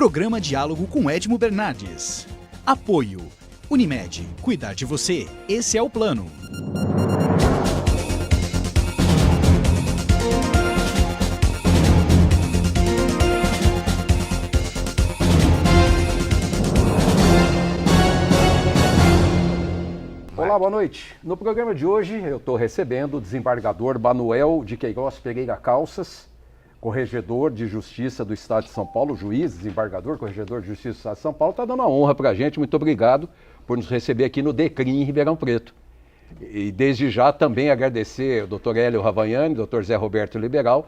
Programa Diálogo com Edmo Bernardes. Apoio. Unimed. Cuidar de você. Esse é o plano. Olá, boa noite. No programa de hoje eu estou recebendo o desembargador Manuel de Queiroz Pereira Calças, corregedor de Justiça do Estado de São Paulo, juiz, desembargador, corregedor de Justiça do Estado de São Paulo, está dando uma honra para a gente. Muito obrigado por nos receber aqui no DECRIM em Ribeirão Preto. E desde já também agradecer o Dr. Hélio Ravagnani, Dr. Zé Roberto Liberal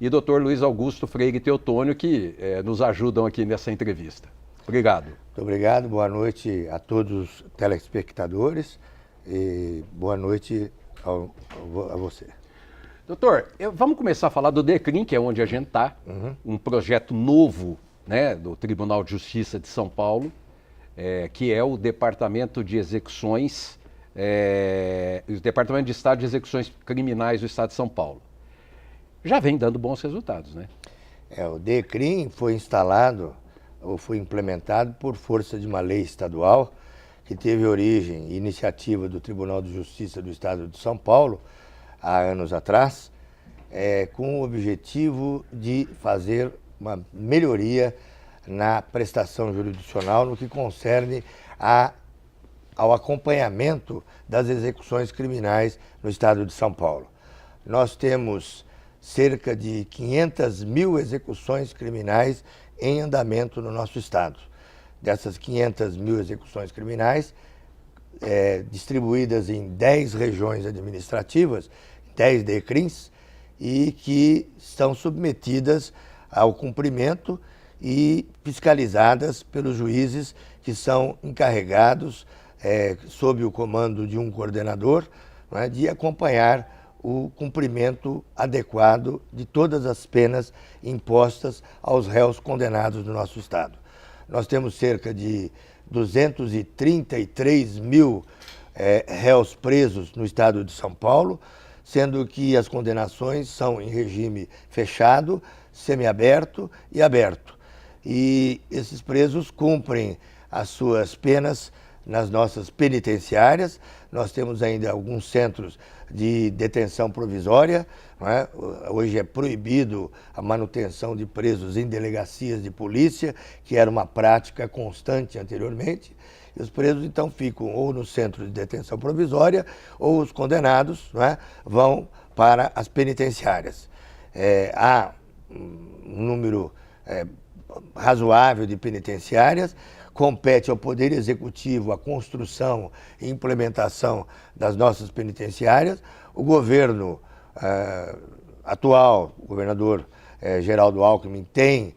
e Dr. Luiz Augusto Freire Teotônio, que nos ajudam aqui nessa entrevista. Obrigado. Muito obrigado, boa noite a todos os telespectadores e boa noite a você. Doutor, vamos começar a falar do DECRIM, que é onde a gente está, um projeto novo, né, do Tribunal de Justiça de São Paulo, que é o Departamento de Execuções, o Departamento de Estado de Execuções Criminais do Estado de São Paulo. Já vem dando bons resultados, né? O DECRIM foi instalado ou foi implementado por força de uma lei estadual que teve origem e iniciativa do Tribunal de Justiça do Estado de São Paulo, há anos atrás, com o objetivo de fazer uma melhoria na prestação jurisdicional no que concerne ao acompanhamento das execuções criminais no Estado de São Paulo. Nós temos cerca de 500 mil execuções criminais em andamento no nosso Estado. Dessas 500 mil execuções criminais, distribuídas em 10 regiões administrativas, 10 DECRIMs, e que estão submetidas ao cumprimento e fiscalizadas pelos juízes que são encarregados, sob o comando de um coordenador, né, de acompanhar o cumprimento adequado de todas as penas impostas aos réus condenados no nosso Estado. Nós temos cerca de 233 mil réus presos no Estado de São Paulo, sendo que as condenações são em regime fechado, semiaberto e aberto. E esses presos cumprem as suas penas nas nossas penitenciárias. Nós temos ainda alguns centros de detenção provisória, não é? Hoje é proibido a manutenção de presos em delegacias de polícia, que era uma prática constante anteriormente. E os presos, então, ficam ou no centro de detenção provisória, ou os condenados, não é, vão para as penitenciárias. Há um número razoável de penitenciárias. Compete ao Poder Executivo a construção e implementação das nossas penitenciárias. O governo atual, o governador Geraldo Alckmin, tem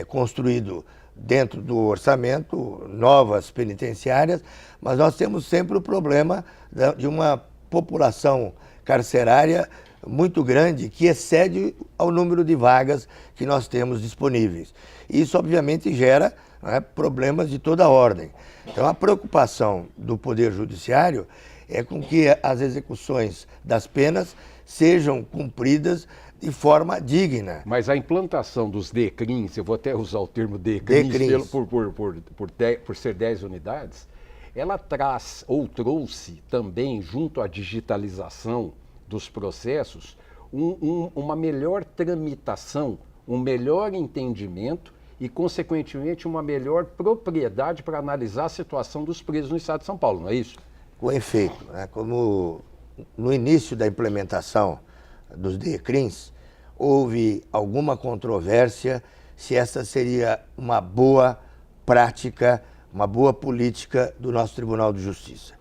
construído dentro do orçamento novas penitenciárias, mas nós temos sempre o problema de uma população carcerária muito grande, que excede ao número de vagas que nós temos disponíveis. Isso, obviamente, gera problemas de toda ordem. Então, a preocupação do Poder Judiciário é com que as execuções das penas sejam cumpridas de forma digna. Mas a implantação dos DECRIMs, eu vou até usar o termo DECRIMs por ser 10 unidades, ela traz ou trouxe também, junto à digitalização dos processos, uma melhor tramitação, um melhor entendimento e, consequentemente, uma melhor propriedade para analisar a situação dos presos no Estado de São Paulo, não é isso? Com efeito, né? Como no início da implementação dos DECRIMs, houve alguma controvérsia se essa seria uma boa prática, uma boa política do nosso Tribunal de Justiça.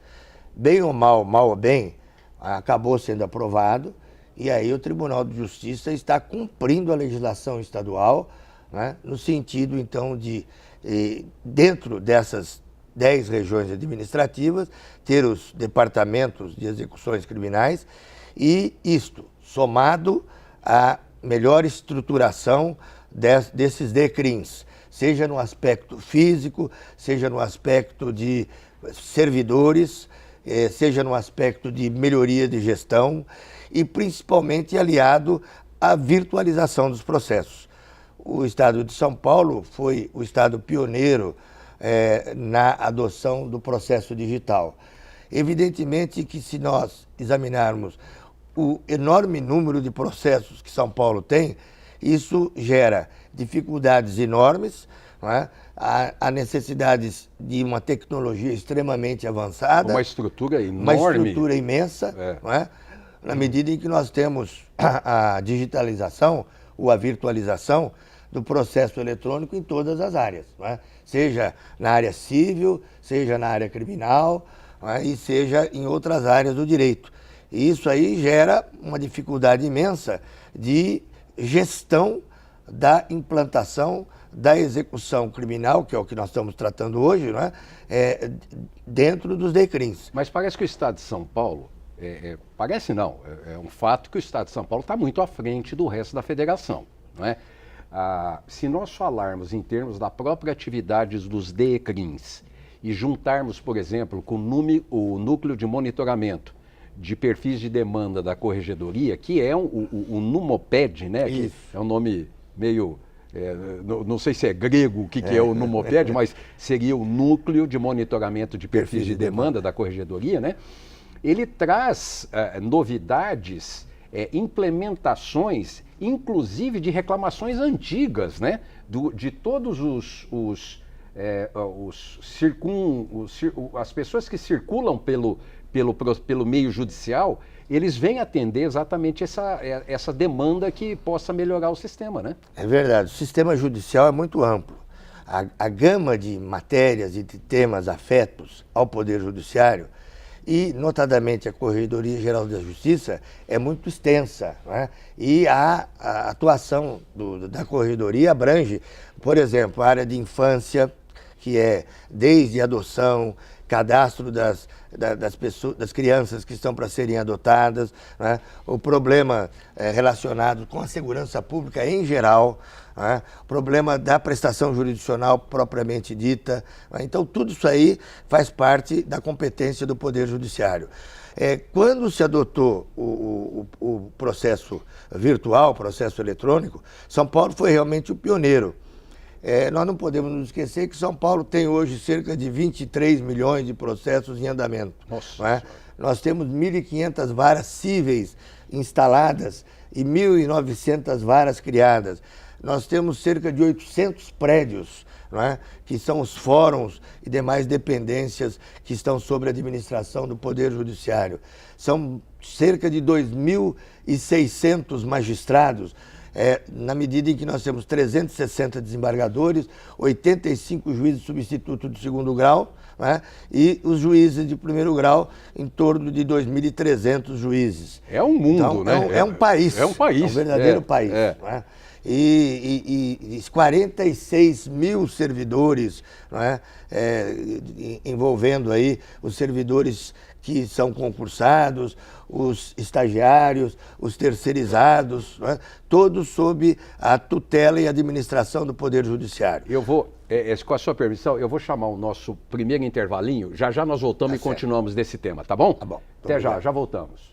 Bem ou mal, mal ou bem, acabou sendo aprovado, e aí o Tribunal de Justiça está cumprindo a legislação estadual, né, no sentido, então, de, dentro dessas 10 regiões administrativas, ter os departamentos de execuções criminais, e isto, somado à melhor estruturação desses DECRIMs, seja no aspecto físico, seja no aspecto de servidores, seja no aspecto de melhoria de gestão e principalmente aliado à virtualização dos processos. o Estado de São Paulo foi o Estado pioneiro na adoção do processo digital. Evidentemente que se nós examinarmos o enorme número de processos que São Paulo tem, isso gera dificuldades enormes, não é? Há necessidades de uma tecnologia extremamente avançada. Uma estrutura enorme. Uma estrutura imensa, não é? Na medida em que nós temos a digitalização ou a virtualização do processo eletrônico em todas as áreas, não é? Seja na área civil, seja na área criminal, não é? E seja em outras áreas do direito. E isso aí gera uma dificuldade imensa de gestão da implantação da execução criminal, que é o que nós estamos tratando hoje, não é? Dentro dos DECRIMs. Mas parece que o Estado de São Paulo, parece não, é um fato que o Estado de São Paulo está muito à frente do resto da federação, não é? Se nós falarmos em termos da própria atividade dos DECRIMs e juntarmos, por exemplo, com o núcleo de monitoramento de perfis de demanda da Corregedoria, que é o Numoped, né? Que é um nome meio... não sei se é grego o que é o Numoped, mas seria o núcleo de monitoramento de perfis de demanda da Corregedoria, né? Ele traz novidades, implementações, inclusive de reclamações antigas, né? De todos as pessoas que circulam pelo meio judicial, eles vêm atender exatamente essa demanda que possa melhorar o sistema, né? É verdade, o sistema judicial é muito amplo. A gama de matérias e de temas afetos ao Poder Judiciário e, notadamente, a Corregedoria Geral da Justiça é muito extensa, né? E a atuação da Corregedoria abrange, por exemplo, a área de infância, que é desde adoção, cadastro das pessoas, das crianças que estão para serem adotadas, né? O problema relacionado com a segurança pública em geral, né? O problema da prestação jurisdicional propriamente dita, né? Então, tudo isso aí faz parte da competência do Poder Judiciário. Quando se adotou o processo virtual, o processo eletrônico, São Paulo foi realmente o pioneiro. Nós não podemos nos esquecer que São Paulo tem hoje cerca de 23 milhões de processos em andamento. Nossa. Não é? Nós temos 1.500 varas cíveis instaladas e 1.900 varas criadas. Nós temos cerca de 800 prédios, não é? Que são os fóruns e demais dependências que estão sob a administração do Poder Judiciário. São cerca de 2.600 magistrados, na medida em que nós temos 360 desembargadores, 85 juízes substitutos de segundo grau, né? E os juízes de primeiro grau, em torno de 2.300 juízes. É um mundo, então, né? É um país. É um país. É um verdadeiro país. Né? E 46 mil servidores, né? Envolvendo aí os servidores que são concursados, os estagiários, os terceirizados, né? Todos sob a tutela e administração do Poder Judiciário. Eu vou, com a sua permissão, eu vou chamar o nosso primeiro intervalinho, já nós voltamos e continuamos desse tema, tá bom? Tá bom. Até já voltamos.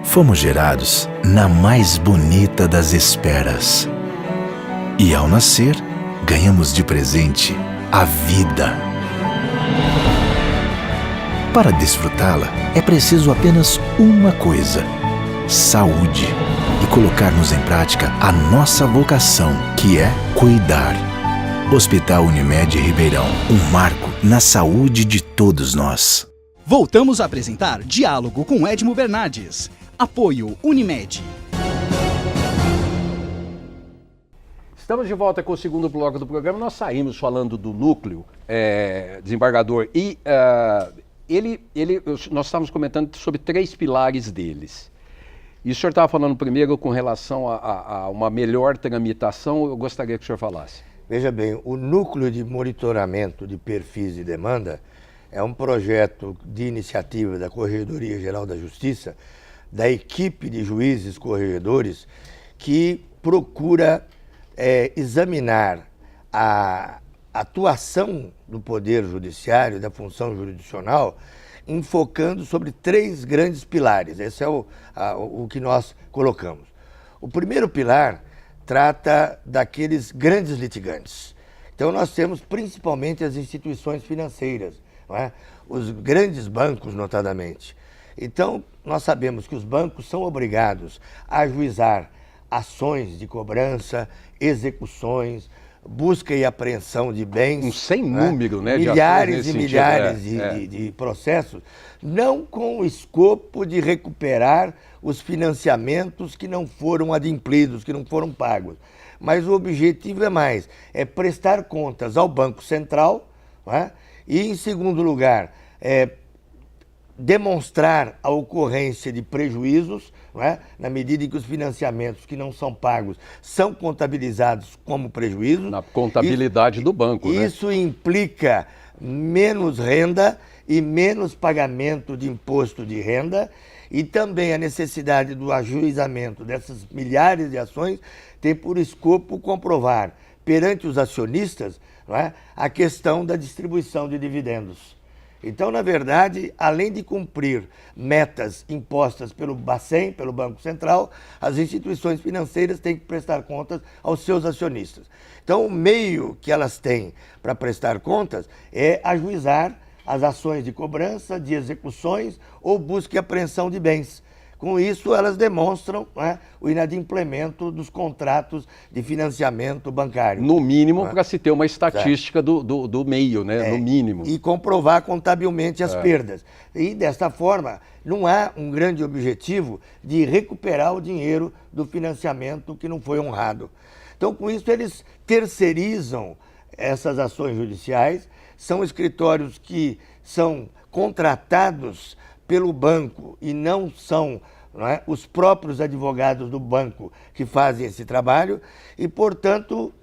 Fomos gerados na mais bonita das esperas. E ao nascer, ganhamos de presente a vida. Para desfrutá-la, é preciso apenas uma coisa: saúde. E colocarmos em prática a nossa vocação, que é cuidar. Hospital Unimed Ribeirão, um marco na saúde de todos nós. Voltamos a apresentar Diálogo com Edmo Bernardes. Apoio Unimed. Estamos de volta com o segundo bloco do programa. Nós saímos falando do núcleo, desembargador, e nós estávamos comentando sobre 3 pilares deles. E o senhor estava falando primeiro com relação a uma melhor tramitação, eu gostaria que o senhor falasse. Veja bem, o núcleo de monitoramento de perfis de demanda é um projeto de iniciativa da Corregedoria Geral da Justiça, da equipe de juízes corregedores, que procura examinar atuação do Poder Judiciário, da função jurisdicional, enfocando sobre 3 grandes pilares. Esse é o que nós colocamos. O primeiro pilar trata daqueles grandes litigantes. Então, nós temos principalmente as instituições financeiras, não é? Os grandes bancos, notadamente. Então, nós sabemos que os bancos são obrigados a ajuizar ações de cobrança, execuções, busca e apreensão de bens. Um sem número, né? Milhares e milhares de processos, não com o escopo de recuperar os financiamentos que não foram adimplidos, que não foram pagos. Mas o objetivo é prestar contas ao Banco Central, não é? E, em segundo lugar, demonstrar a ocorrência de prejuízos, não é? Na medida em que os financiamentos que não são pagos são contabilizados como prejuízo. Na contabilidade do banco, né? Isso implica menos renda e menos pagamento de imposto de renda, e também a necessidade do ajuizamento dessas milhares de ações tem por escopo comprovar perante os acionistas, não é? A questão da distribuição de dividendos. Então, na verdade, além de cumprir metas impostas pelo Bacen, pelo Banco Central, as instituições financeiras têm que prestar contas aos seus acionistas. Então, o meio que elas têm para prestar contas é ajuizar as ações de cobrança, de execuções ou busca e apreensão de bens. Com isso, elas demonstram, né, o inadimplemento dos contratos de financiamento bancário. No mínimo, para se ter uma estatística do meio, né? No mínimo. E comprovar contabilmente as perdas. E, desta forma, não há um grande objetivo de recuperar o dinheiro do financiamento que não foi honrado. Então, com isso, eles terceirizam essas ações judiciais, são escritórios que são contratados pelo banco e não são, não é, os próprios advogados do banco que fazem esse trabalho e, portanto,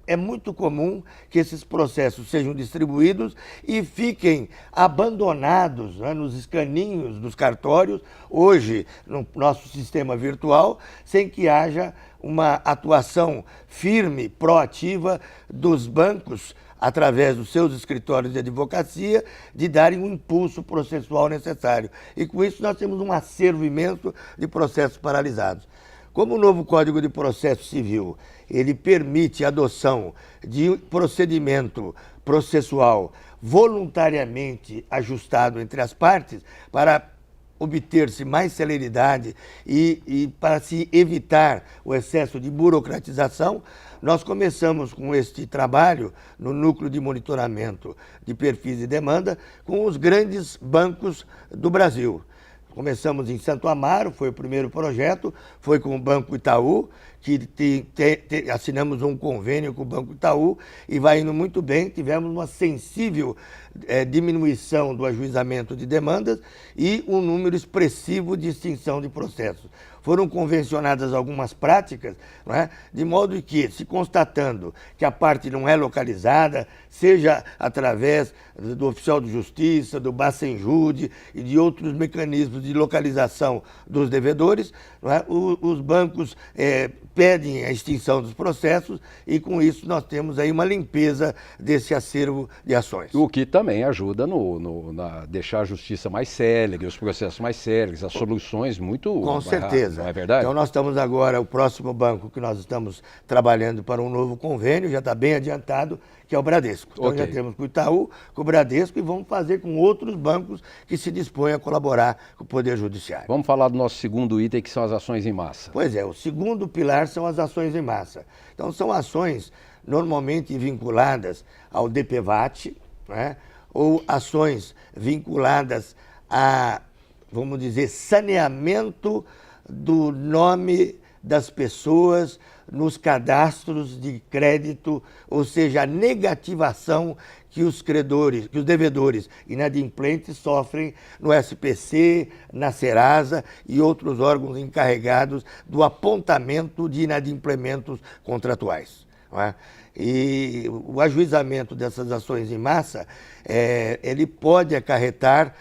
é muito comum que esses processos sejam distribuídos e fiquem abandonados, né, nos escaninhos dos cartórios, hoje no nosso sistema virtual, sem que haja uma atuação firme, proativa dos bancos, através dos seus escritórios de advocacia, de darem o impulso processual necessário. E com isso nós temos um acervo imenso de processos paralisados. Como o novo Código de Processo Civil, ele permite a adoção de procedimento processual voluntariamente ajustado entre as partes para obter-se mais celeridade e para se evitar o excesso de burocratização, nós começamos com este trabalho no Núcleo de Monitoramento de Perfis de Demanda com os grandes bancos do Brasil. Começamos em Santo Amaro, foi o primeiro projeto, foi com o Banco Itaú, que assinamos um convênio com o Banco Itaú e vai indo muito bem. Tivemos uma sensível diminuição do ajuizamento de demandas e um número expressivo de extinção de processos. Foram convencionadas algumas práticas, não é? De modo que, se constatando que a parte não é localizada, seja através do oficial de justiça, do Bacenjude e de outros mecanismos de localização dos devedores, não é? Os bancos pedem a extinção dos processos e, com isso, nós temos aí uma limpeza desse acervo de ações. O que também ajuda na deixar a justiça mais célere, os processos mais céleres, as soluções muito... Com certeza. Não é verdade? Então, nós estamos agora, o próximo banco que nós estamos trabalhando para um novo convênio, já está bem adiantado, que é o Bradesco. Então, já temos com o Itaú, com o Bradesco e vamos fazer com outros bancos que se dispõem a colaborar com o Poder Judiciário. Vamos falar do nosso segundo item, que são as ações em massa. Pois é, o segundo pilar são as ações em massa. Então, são ações normalmente vinculadas ao DPVAT, né? Ou ações vinculadas a, vamos dizer, saneamento do nome das pessoas nos cadastros de crédito, ou seja, a negativação que os credores, que os devedores inadimplentes sofrem no SPC, na Serasa e outros órgãos encarregados do apontamento de inadimplementos contratuais. Não é? E o ajuizamento dessas ações em massa, ele pode acarretar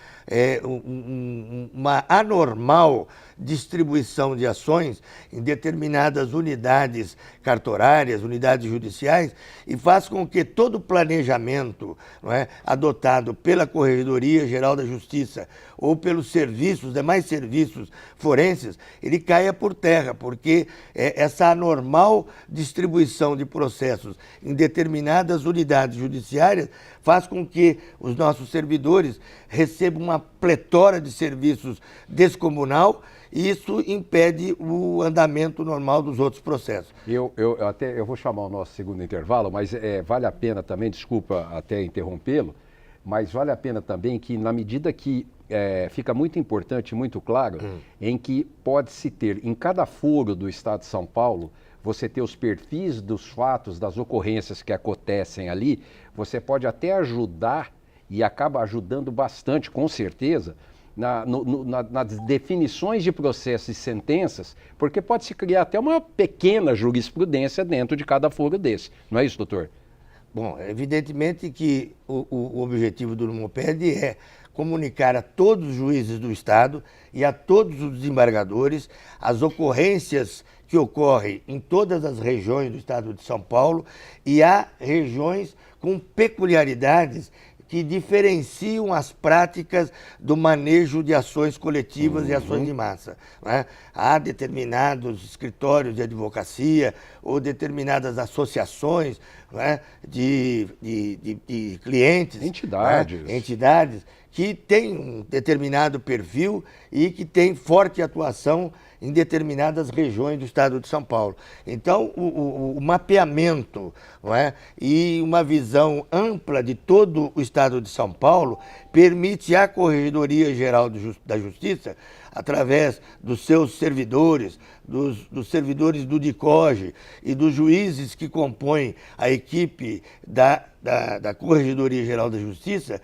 uma anormal distribuição de ações em determinadas unidades cartorárias, unidades judiciais, e faz com que todo o planejamento, não é, adotado pela Corregedoria Geral da Justiça ou pelos serviços, demais serviços forenses, ele caia por terra, porque essa anormal distribuição de processos em determinadas unidades judiciárias faz com que os nossos servidores recebam uma pletora de serviços descomunal, e isso impede o andamento normal dos outros processos. Eu vou chamar o nosso segundo intervalo, mas vale a pena também, desculpa até interrompê-lo, mas vale a pena também que, na medida que fica muito importante, muito claro, em que pode-se ter, em cada foro do Estado de São Paulo, você ter os perfis dos fatos, das ocorrências que acontecem ali, você pode até ajudar, e acaba ajudando bastante, com certeza, nas definições de processos e sentenças, porque pode-se criar até uma pequena jurisprudência dentro de cada foro desse. Não é isso, doutor? Bom, evidentemente que o objetivo do Numoped é comunicar a todos os juízes do Estado e a todos os desembargadores as ocorrências que ocorrem em todas as regiões do Estado de São Paulo, e há regiões com peculiaridades que diferenciam as práticas do manejo de ações coletivas e ações de massa, né? Há determinados escritórios de advocacia ou determinadas associações, né, de clientes, entidades, né, entidades que têm um determinado perfil e que têm forte atuação em determinadas regiões do Estado de São Paulo. Então, o mapeamento, não é, e uma visão ampla de todo o Estado de São Paulo permite à Corregedoria Geral da Justiça, através dos seus servidores, dos servidores do DICOGE e dos juízes que compõem a equipe da Corregedoria Geral da Justiça,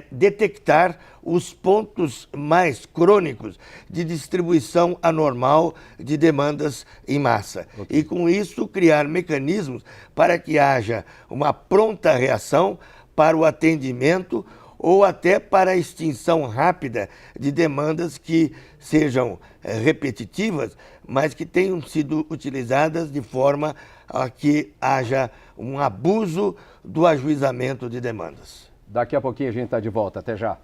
detectar os pontos mais crônicos de distribuição anormal de demandas em massa. Okay. E com isso criar mecanismos para que haja uma pronta reação para o atendimento ou até para a extinção rápida de demandas que sejam repetitivas, mas que tenham sido utilizadas de forma a que haja um abuso do ajuizamento de demandas. Daqui a pouquinho a gente está de volta. Até já.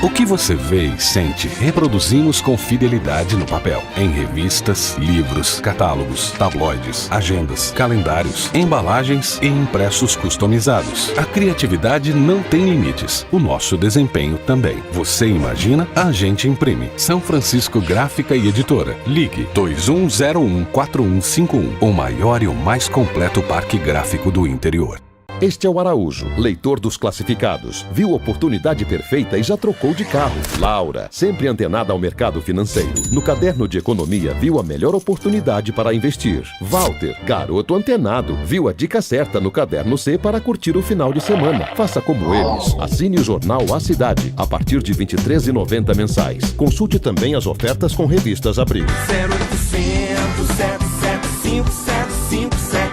O que você vê e sente, reproduzimos com fidelidade no papel. Em revistas, livros, catálogos, tabloides, agendas, calendários, embalagens e impressos customizados. A criatividade não tem limites. O nosso desempenho também. Você imagina? A gente imprime. São Francisco Gráfica e Editora. Ligue 2101-4151. O maior e o mais completo parque gráfico do interior. Este é o Araújo, leitor dos classificados. Viu a oportunidade perfeita e já trocou de carro. Laura, sempre antenada ao mercado financeiro. No caderno de economia, viu a melhor oportunidade para investir. Walter, garoto antenado, viu a dica certa no caderno C para curtir o final de semana. Faça como eles. Assine o jornal A Cidade, a partir de R$ 23,90 mensais. Consulte também as ofertas com revistas Abril. 0800 775 7575.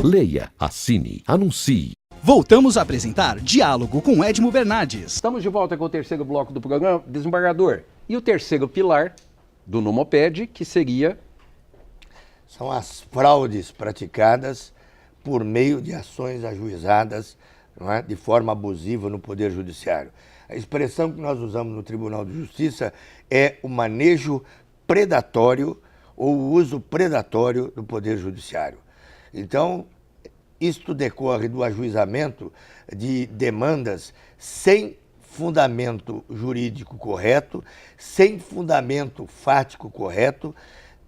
Leia, assine, anuncie. Voltamos a apresentar Diálogo com Edmo Bernardes. Estamos de volta com o terceiro bloco do programa, desembargador. E o terceiro pilar do Numoped, que seria? São as fraudes praticadas por meio de ações ajuizadas, não é, de forma abusiva no Poder Judiciário. A expressão que nós usamos no Tribunal de Justiça é o manejo predatório ou o uso predatório do Poder Judiciário. Então, isto decorre do ajuizamento de demandas sem fundamento jurídico correto, sem fundamento fático correto,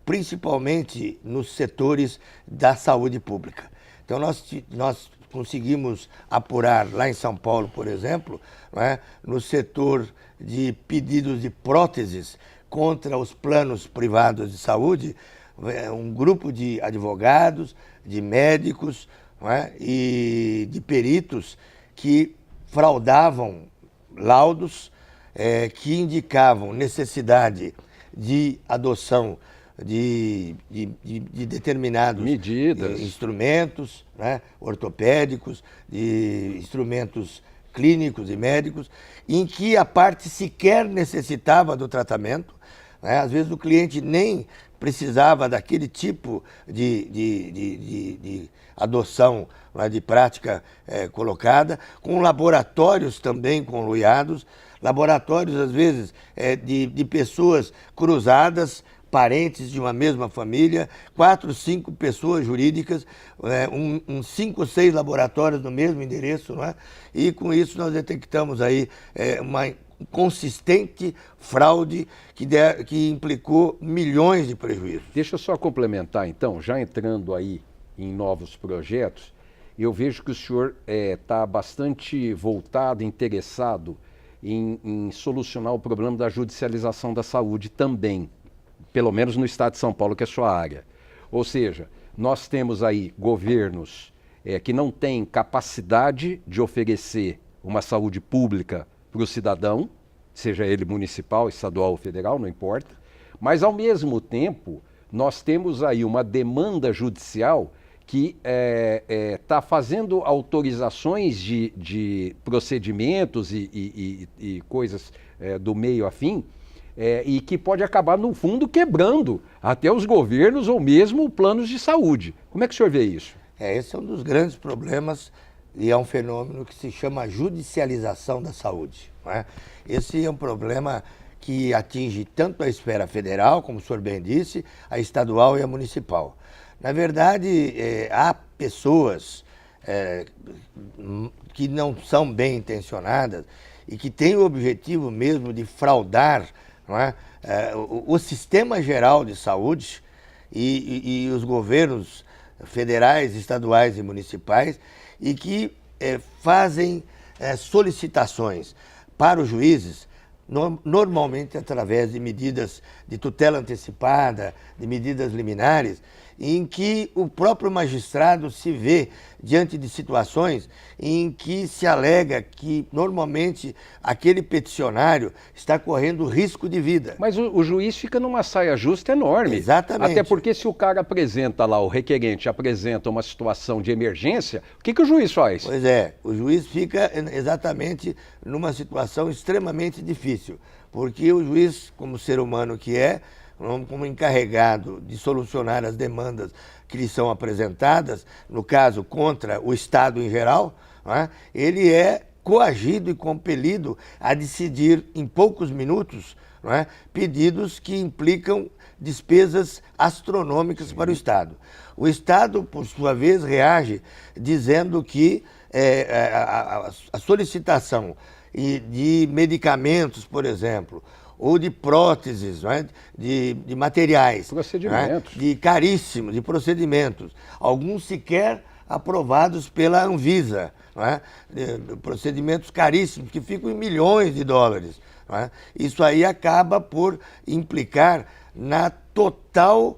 principalmente nos setores da saúde pública. Então, nós conseguimos apurar lá em São Paulo, por exemplo, não é, no setor de pedidos de próteses contra os planos privados de saúde, um grupo de advogados, de médicos, não é, e de peritos que fraudavam laudos que indicavam necessidade de adoção de determinados medidas, instrumentos, né, ortopédicos, de instrumentos clínicos e médicos, em que a parte sequer necessitava do tratamento, né? Às vezes o cliente nem precisava daquele tipo de adoção, né, de prática colocada, com laboratórios também conluiados, laboratórios às vezes de pessoas cruzadas, parentes de uma mesma família, 4, 5 pessoas jurídicas, 5 ou 6 laboratórios no mesmo endereço, não é? E com isso nós detectamos aí uma consistente fraude que implicou milhões de prejuízos. Deixa eu só complementar então, já entrando aí em novos projetos, eu vejo que o senhor está bastante voltado, interessado em solucionar o problema da judicialização da saúde também, pelo menos no estado de São Paulo, que é a sua área. Ou seja, nós temos aí governos que não têm capacidade de oferecer uma saúde pública para o cidadão, seja ele municipal, estadual ou federal, não importa, mas ao mesmo tempo nós temos aí uma demanda judicial que está fazendo autorizações de procedimentos e coisas do meio afim, e que pode acabar, no fundo, quebrando até os governos ou mesmo planos de saúde. Como é que o senhor vê isso? Esse é um dos grandes problemas e é um fenômeno que se chama judicialização da saúde, não é? Esse é um problema que atinge tanto a esfera federal, como o senhor bem disse, a estadual e a municipal. Na verdade, há pessoas que não são bem intencionadas e que têm o objetivo mesmo de fraudar, não é, o sistema geral de saúde e os governos federais, estaduais e municipais, e que fazem solicitações para os juízes, normalmente através de medidas de tutela antecipada, de medidas liminares, em que o próprio magistrado se vê diante de situações em que se alega que, normalmente, aquele peticionário está correndo risco de vida. Mas o juiz fica numa saia justa enorme. Exatamente. Até porque se o cara apresenta lá, o requerente apresenta uma situação de emergência, o que o juiz faz? Pois é, o juiz fica exatamente numa situação extremamente difícil, porque o juiz, como ser humano que é, como encarregado de solucionar as demandas que lhe são apresentadas, no caso contra o Estado em geral, não é? Ele é coagido e compelido a decidir em poucos minutos, não é? Pedidos que implicam despesas astronômicas para o Estado. O Estado, por sua vez, reage dizendo que a solicitação de medicamentos, por exemplo, ou de próteses, não é? de materiais, procedimentos, não é? De caríssimos, de procedimentos, alguns sequer aprovados pela Anvisa, não é? Procedimentos caríssimos que ficam em milhões de dólares. Não é? Isso aí acaba por implicar na total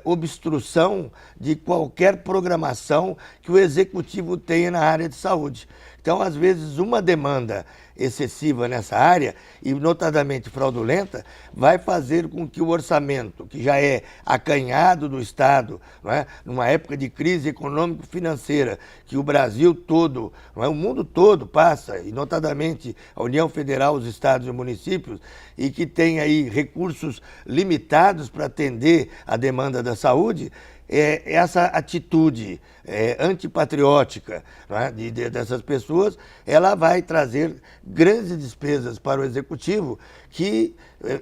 obstrução de qualquer programação que o executivo tenha na área de saúde. Então, às vezes, uma demanda excessiva nessa área, e notadamente fraudulenta, vai fazer com que o orçamento, que já é acanhado do Estado, não é? Numa época de crise econômico-financeira, que o Brasil todo, não é? O mundo todo passa, e notadamente a União Federal, os estados e municípios, e que tem aí recursos limitados para atender a demanda da saúde, essa atitude antipatriótica, não é? Dessas pessoas, ela vai trazer grandes despesas para o executivo, que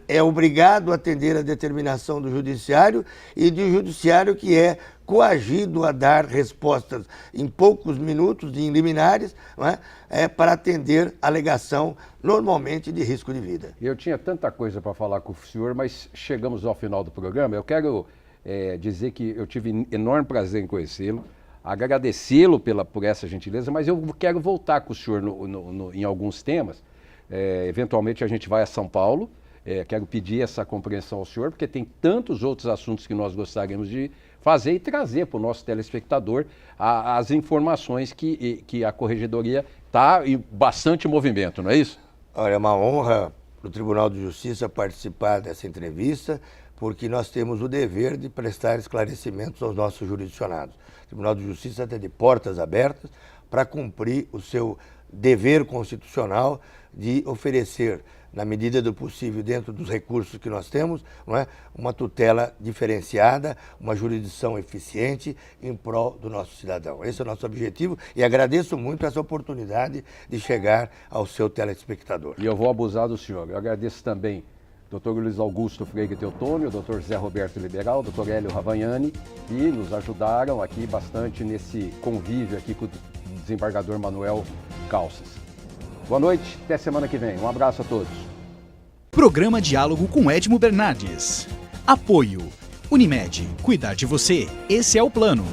é obrigado a atender a determinação do judiciário, e do judiciário que é coagido a dar respostas em poucos minutos, em liminares, não é? Para atender a alegação, normalmente, de risco de vida. Eu tinha tanta coisa para falar com o senhor, mas chegamos ao final do programa. Eu quero dizer que eu tive enorme prazer em conhecê-lo, agradecê-lo por essa gentileza, mas eu quero voltar com o senhor em alguns temas. Eventualmente a gente vai a São Paulo, quero pedir essa compreensão ao senhor, porque tem tantos outros assuntos que nós gostaríamos de fazer e trazer para o nosso telespectador as informações que a Corregedoria está em bastante movimento, não é isso? Olha, é uma honra para o Tribunal de Justiça participar dessa entrevista, porque nós temos o dever de prestar esclarecimentos aos nossos jurisdicionados. O Tribunal de Justiça está de portas abertas para cumprir o seu dever constitucional de oferecer, na medida do possível, dentro dos recursos que nós temos, não é, uma tutela diferenciada, uma jurisdição eficiente em prol do nosso cidadão. Esse é o nosso objetivo e agradeço muito essa oportunidade de chegar ao seu telespectador. E eu vou abusar do senhor. Eu agradeço também Dr. Luiz Augusto Freire Teotônio, Dr. Zé Roberto Liberal, Dr. Hélio Ravagnani, que nos ajudaram aqui bastante nesse convívio aqui com o desembargador Manuel Calças. Boa noite, até semana que vem. Um abraço a todos. Programa Diálogo com Edmo Bernardes. Apoio. Unimed. Cuidar de você. Esse é o plano.